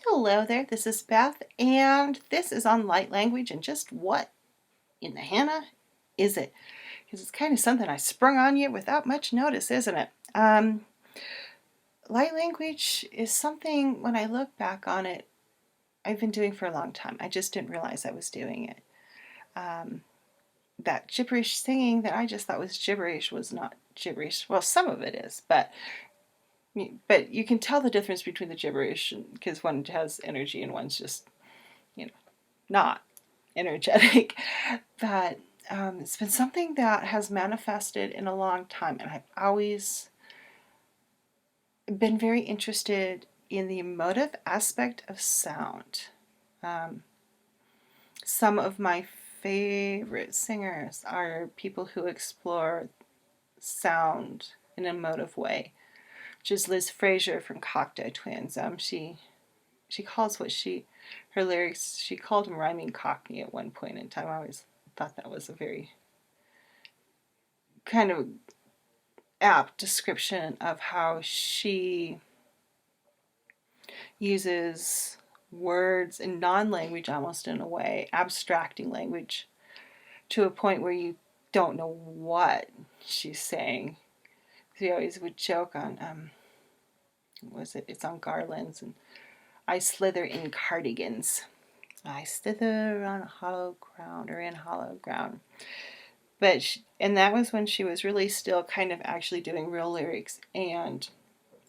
Hello there, this is Beth, and this is on light language and just what in the Hannah is it? Because it's kind of something I sprung on you without much notice, isn't it? Light language is something, when I look back on it, I've been doing for a long time. I just didn't realize I was doing it. That gibberish singing that I just thought was gibberish was not gibberish. Well, some of it is, but you can tell the difference between the gibberish because one has energy and one's just, not energetic. But it's been something that has manifested in a long time, and I've always been very interested in the emotive aspect of sound. Some of my favorite singers are people who explore sound in an emotive way, which is Liz Fraser from Cocteau Twins. She calls her lyrics, she called them rhyming Cockney at one point in time. I always thought that was a very kind of apt description of how she uses words in non-language, almost in a way, abstracting language to a point where you don't know what she's saying. She always would joke on, it's on Garland's, and I slither in cardigans. I slither on hollow ground, or in hollow ground. And that was when she was really still kind of actually doing real lyrics and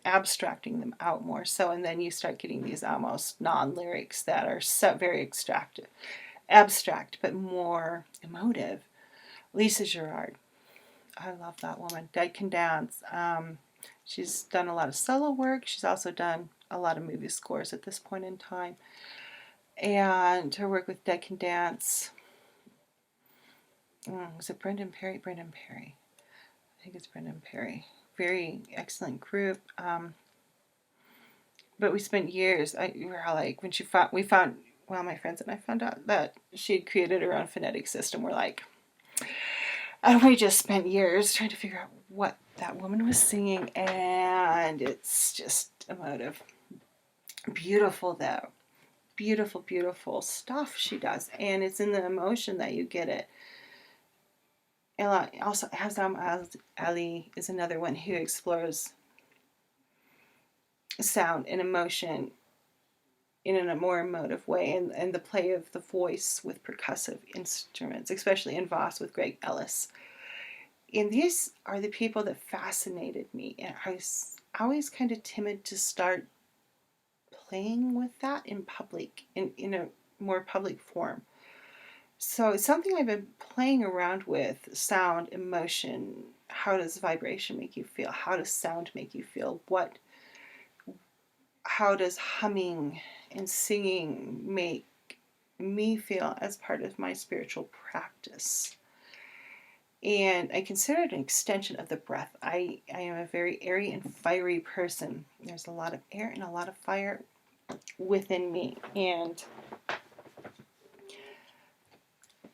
abstracting them out more so. And then you start getting these almost non-lyrics that are so very abstract, but more emotive. Lisa Gerrard, I love that woman. Dead Can Dance. She's done a lot of solo work. She's also done a lot of movie scores at this point in time. And her work with Dead Can Dance, was it Brendan Perry? Brendan Perry. I think it's Brendan Perry. Very excellent group. But we spent years. We were all like, when my friends and I found out that she had created her own phonetic system. We're like, and we just spent years trying to figure out what that woman was singing, and it's just emotive. Beautiful though. Beautiful, beautiful stuff she does, and it's in the emotion that you get it. Also, Hazam Ali is another one who explores sound and emotion in a more emotive way, and the play of the voice with percussive instruments, especially in Voss with Greg Ellis. And these are the people that fascinated me, and I was always kind of timid to start playing with that in public, in a more public form. So it's something I've been playing around with: sound, emotion. How does vibration make you feel? How does sound make you feel? How does humming and singing make me feel as part of my spiritual practice? And I consider it an extension of the breath. I am a very airy and fiery person. There's a lot of air and a lot of fire within me. And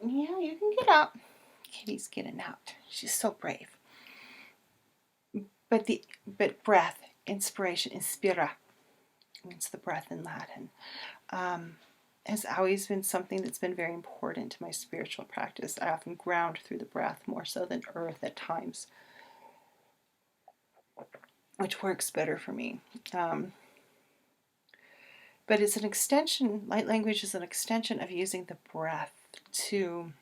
yeah, you can get up. Kitty's getting out. She's so brave. But breath, inspiration, inspira, means the breath in Latin, has always been something that's been very important to my spiritual practice. I often ground through the breath more so than earth at times, which works better for me. But it's an extension, light language is an extension of using the breath to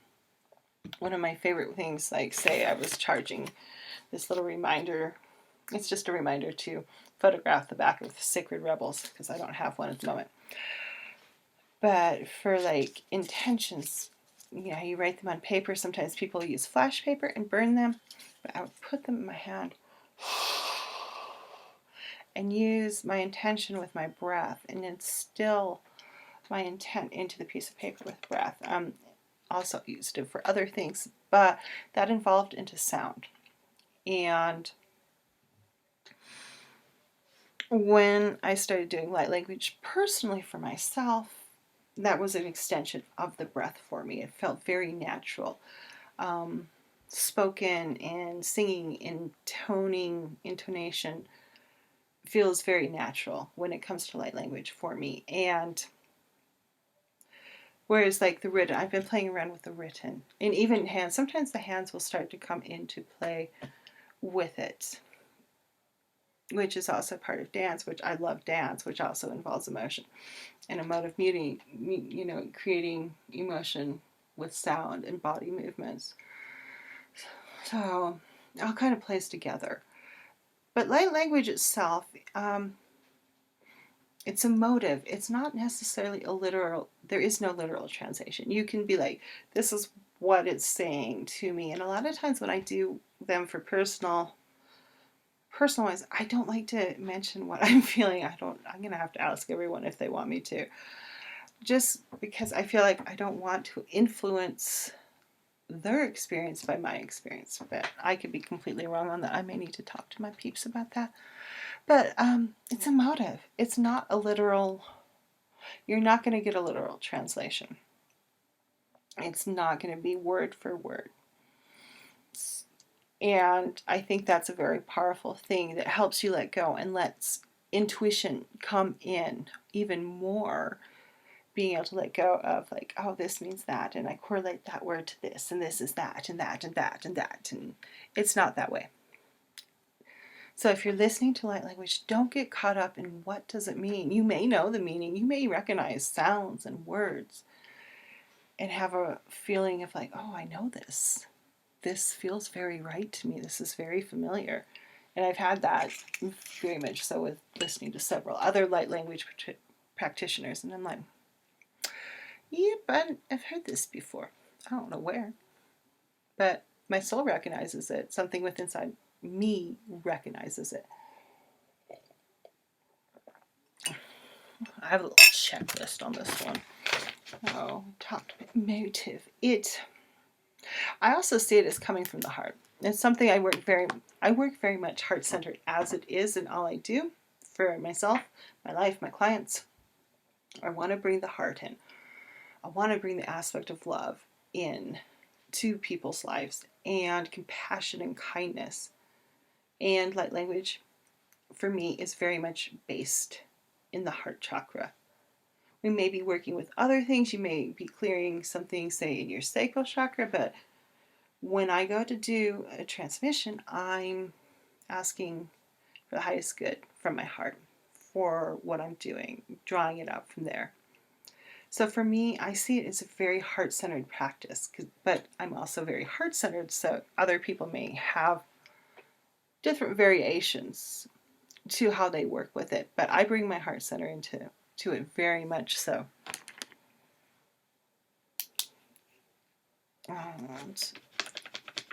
one of my favorite things, like say I was charging this little reminder. It's just a reminder to photograph the back of the Sacred Rebels, because I don't have one at the moment. But for like intentions, you write them on paper. Sometimes people use flash paper and burn them, but I would put them in my hand and use my intention with my breath and instill my intent into the piece of paper with breath. Also used it for other things, but that involved into sound. And when I started doing light language personally for myself, that was an extension of the breath for me. It felt very natural. Spoken and singing and intonation feels very natural when it comes to light language for me. And whereas like the written, I've been playing around with the written, and even hands, sometimes the hands will start to come into play with it, which is also part of dance, which I love dance, which also involves emotion and emotive muting, creating emotion with sound and body movements. So it all kind of plays together. But light language itself, it's emotive. It's not necessarily a literal, there is no literal translation. You can be like, this is what it's saying to me. And a lot of times when I do them for personal ones, I don't like to mention what I'm feeling. I'm going to have to ask everyone if they want me to. Just because I feel like I don't want to influence their experience by my experience. But I could be completely wrong on that. I may need to talk to my peeps about that. But it's emotive. It's not a literal, you're not going to get a literal translation. It's not going to be word for word. And I think that's a very powerful thing that helps you let go and lets intuition come in even more. Being able to let go of like, oh, this means that, and I correlate that word to this, and this is that, and that, and that, and that. And it's not that way. So if you're listening to light language, don't get caught up in what does it mean. You may know the meaning. You may recognize sounds and words and have a feeling of like, oh, I know this. This feels very right to me. This is very familiar. And I've had that very much so with listening to several other light language practitioners. And I'm like, yep, I've heard this before. I don't know where. But my soul recognizes it. Something within inside me recognizes it. I have a little checklist on this one. Oh, talked about motive. I also see it as coming from the heart. It's something I work very much heart-centered as it is in all I do for myself, my life, my clients. I want to bring the heart in. I want to bring the aspect of love in to people's lives and compassion and kindness. And light language for me is very much based in the heart chakra. We may be working with other things. You may be clearing something, say, in your sacral chakra, but when I go to do a transmission, I'm asking for the highest good from my heart for what I'm doing, drawing it out from there. So for me, I see it as a very heart-centered practice, but I'm also very heart-centered, so other people may have different variations to how they work with it, but I bring my heart center into it very much so. And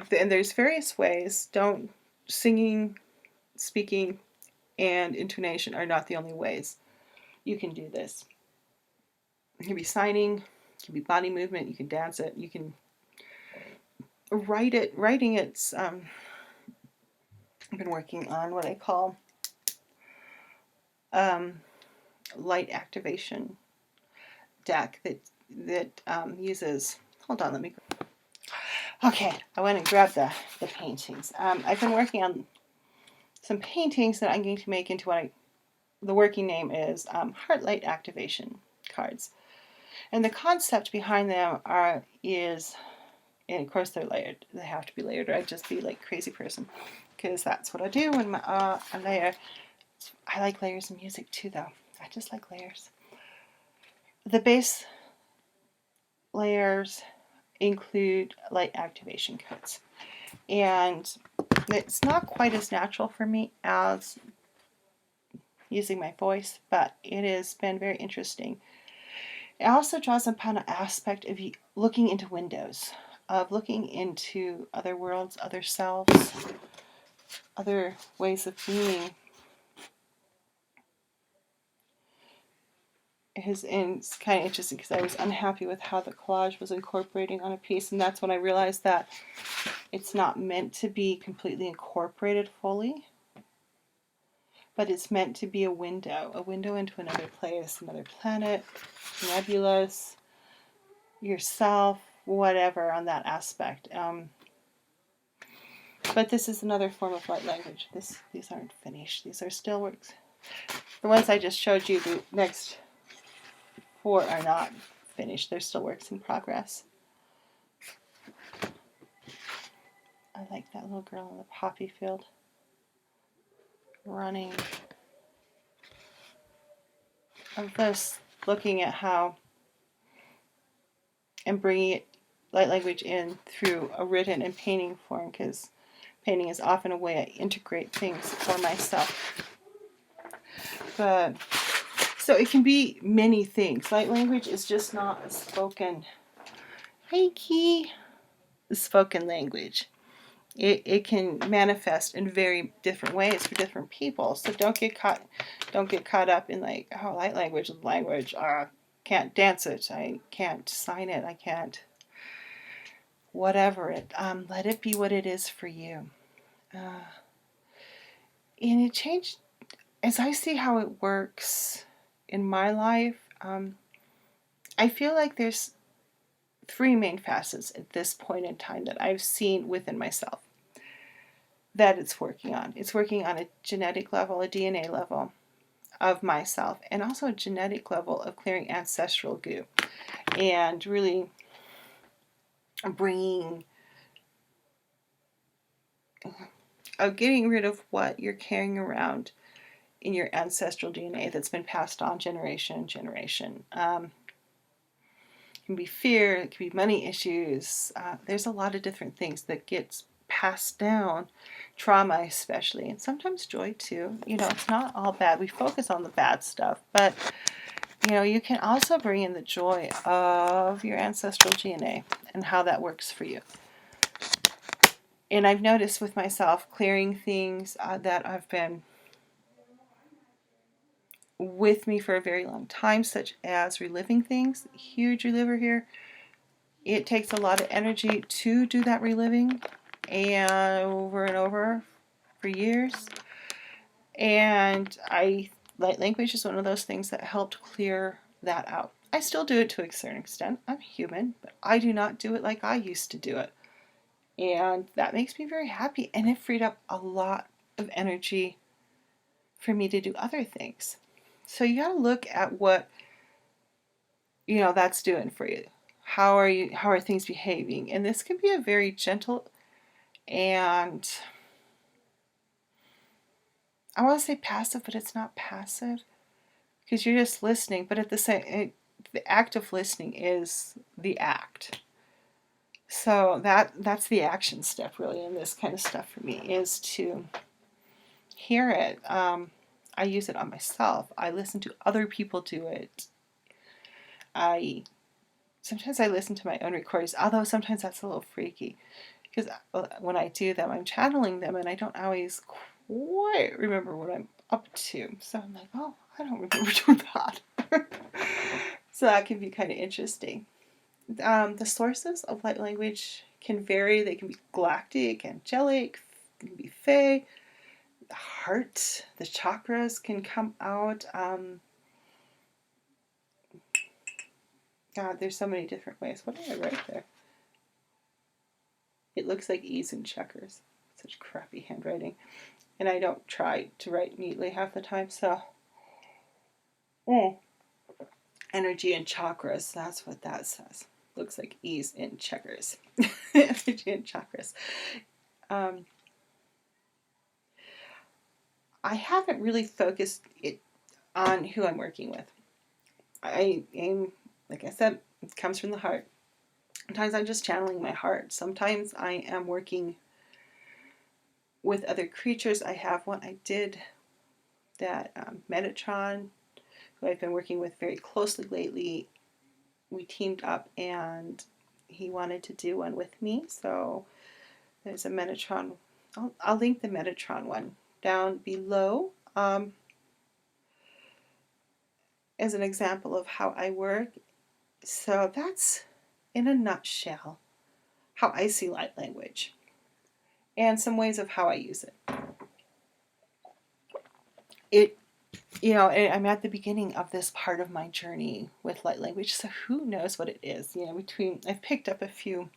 there's various ways. Singing, speaking, and intonation are not the only ways you can do this. It can be signing, it can be body movement, you can dance it, you can write it. Writing it's I've been working on what I call light activation deck that uses, hold on, let me go. Okay, I went and grabbed the paintings. I've been working on some paintings that I'm going to make into what the working name is Heart Light Activation cards. And the concept behind them is, and of course they're layered. They have to be layered or I'd just be like a crazy person. Because that's what I do when I layer. I like layers in music too though. I just like layers. The base layers include light activation codes. And it's not quite as natural for me as using my voice, but it has been very interesting. It also draws upon an aspect of looking into windows, of looking into other worlds, other selves, other ways of being. It's kind of interesting because I was unhappy with how the collage was incorporating on a piece, and that's when I realized that it's not meant to be completely incorporated fully, but it's meant to be a window into another place, another planet, nebulas, yourself, whatever on that aspect. But this is another form of light language. These aren't finished. These are still works. The ones I just showed you, the next 4 are not finished. They're still works in progress. I like that little girl in the poppy field running. I'm just looking at how and bringing it, light language in through a written and painting form, because painting is often a way I integrate things for myself. But so it can be many things. Light language is just not a spoken, hey Key, spoken language. It can manifest in very different ways for different people. So don't get caught up in like, oh, light language is language. Can't dance it. I can't sign it. I can't whatever it. Let it be what it is for you. And it changed as I see how it works in my life. I feel like there's 3 main facets at this point in time that I've seen within myself that it's working on. It's working on a genetic level, a DNA level of myself, and also a genetic level of clearing ancestral goo and really bringing, getting rid of what you're carrying around in your ancestral DNA that's been passed on generation to generation. It can be fear, it can be money issues. There's a lot of different things that gets passed down, trauma especially, and sometimes joy too. It's not all bad. We focus on the bad stuff, but you can also bring in the joy of your ancestral DNA and how that works for you. And I've noticed with myself clearing things that have been with me for a very long time, such as reliving things. Huge reliver here. It takes a lot of energy to do that reliving, and over for years. And light language is one of those things that helped clear that out. I still do it to a certain extent. I'm human, but I do not do it like I used to do it. And that makes me very happy, and it freed up a lot of energy for me to do other things. So you got to look at what that's doing for you. How are things behaving? And this can be a very gentle, and I want to say passive, but it's not passive because you're just listening. But at the act of listening is the act. So that's the action step really in this kind of stuff for me, is to hear it. I use it on myself. I listen to other people do it. Sometimes I listen to my own recordings, although sometimes that's a little freaky because when I do them, I'm channeling them and I don't always quite remember what I'm up to. So I'm like, oh, I don't remember doing that. So that can be kind of interesting. The sources of light language can vary. They can be galactic, angelic, they can be fae. The heart, the chakras can come out. God, there's so many different ways. What did I write there? It looks like E's and checkers. Such crappy handwriting. And I don't try to write neatly half the time, so. Energy and chakras, that's what that says. Looks like E's in checkers. Energy and chakras. I haven't really focused it on who I'm working with. I aim, like I said, it comes from the heart. Sometimes I'm just channeling my heart. Sometimes I am working with other creatures. I have one I did that Metatron, who I've been working with very closely lately. We teamed up and he wanted to do one with me. So there's a Metatron. I'll link the Metatron one down below as an example of how I work. So that's, in a nutshell, how I see light language and some ways of how I use it. I'm at the beginning of this part of my journey with light language, so who knows what it is. I've picked up a few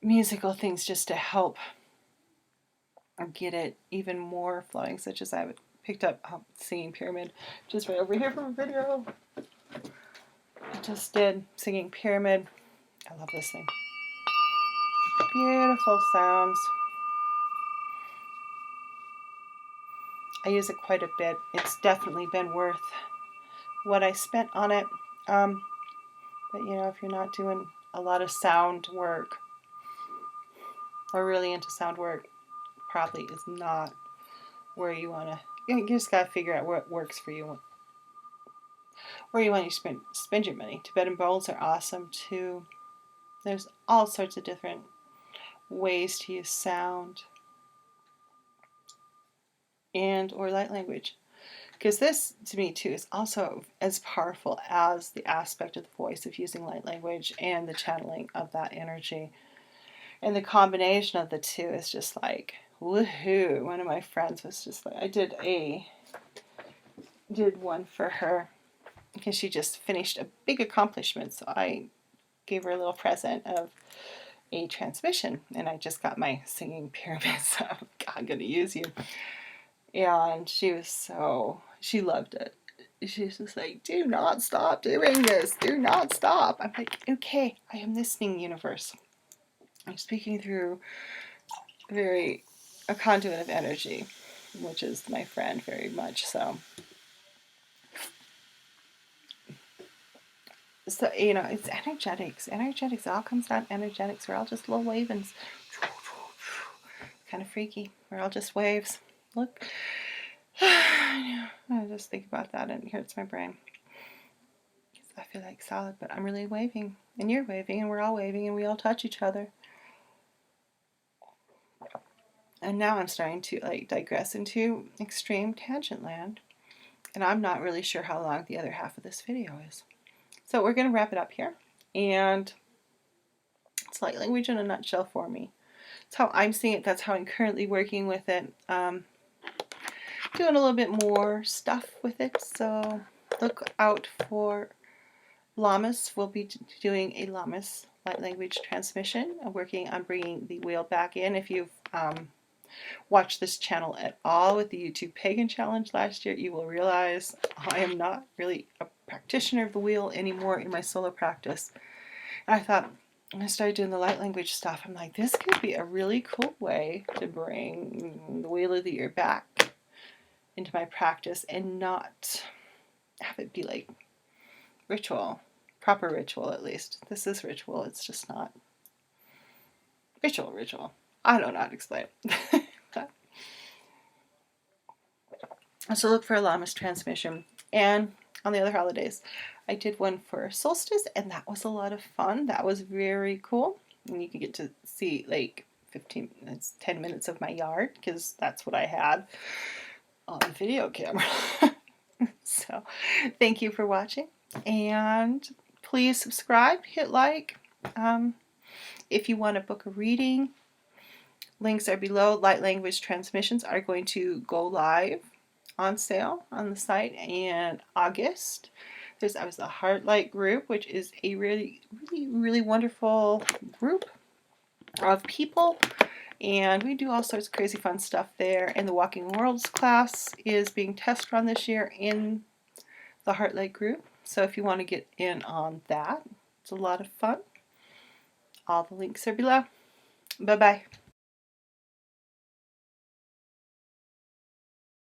musical things just to help get it even more flowing, such as I picked up Singing Pyramid just right over here from a video I just did. Singing Pyramid. I love this thing. Beautiful sounds. I use it quite a bit. It's definitely been worth what I spent on it. But you know, if you're not doing a lot of sound work or really into sound work, probably is not where you want to. You just got to figure out what works for you, where you want to spend your money. Tibetan bowls are awesome too. There's all sorts of different ways to use sound and or light language. Because this, to me, too, is also as powerful as the aspect of the voice of using light language and the channeling of that energy. And the combination of the two is just like, woohoo. One of my friends was just like, I did one for her because she just finished a big accomplishment. So I gave her a little present of a transmission, and I just got my Singing Pyramid, so I'm going to use you. And she loved it. She's just like, do not stop doing this. Do not stop. I'm like, okay, I am listening, universe. I'm speaking through a conduit of energy, which is my friend very much so. So, you know, it's energetics. Energetics, it all comes down to energetics. We're all just little wavings. Kind of freaky. We're all just waves. Look. I just think about that and it hurts my brain. I feel like solid, but I'm really waving. And you're waving, and we're all waving, and we all touch each other. And now I'm starting to like digress into extreme tangent land. And I'm not really sure how long the other half of this video is. So we're going to wrap it up here. And it's light language in a nutshell for me. That's how I'm seeing it. That's how I'm currently working with it. Doing a little bit more stuff with it. So look out for Lammas. We'll be doing a Lammas light language transmission. I'm working on bringing the wheel back in. If you've watched this channel at all with the YouTube Pagan Challenge last year, you will realize I am not really a practitioner of the wheel anymore in my solo practice. And I thought, when I started doing the light language stuff, I'm like, this could be a really cool way to bring the wheel of the ear back into my practice and not have it be like ritual, proper ritual at least. This is ritual, it's just not ritual. I don't know how to explain it. So look for a Lammas transmission. And on the other holidays, I did one for solstice, and that was a lot of fun. That was very cool. And you can get to see like 15 minutes, 10 minutes of my yard, because that's what I had on the video camera. So thank you for watching, and please subscribe, hit like. If you want to book a reading, links are below. Light language transmissions are going to go live on sale on the site in August. I was the Heartlight group, which is a really wonderful group of people, and we do all sorts of crazy fun stuff there. And the Walking Worlds class is being test run this year in the Heartlight group, so if you want to get in on that, it's a lot of fun. All the links are below. Bye bye.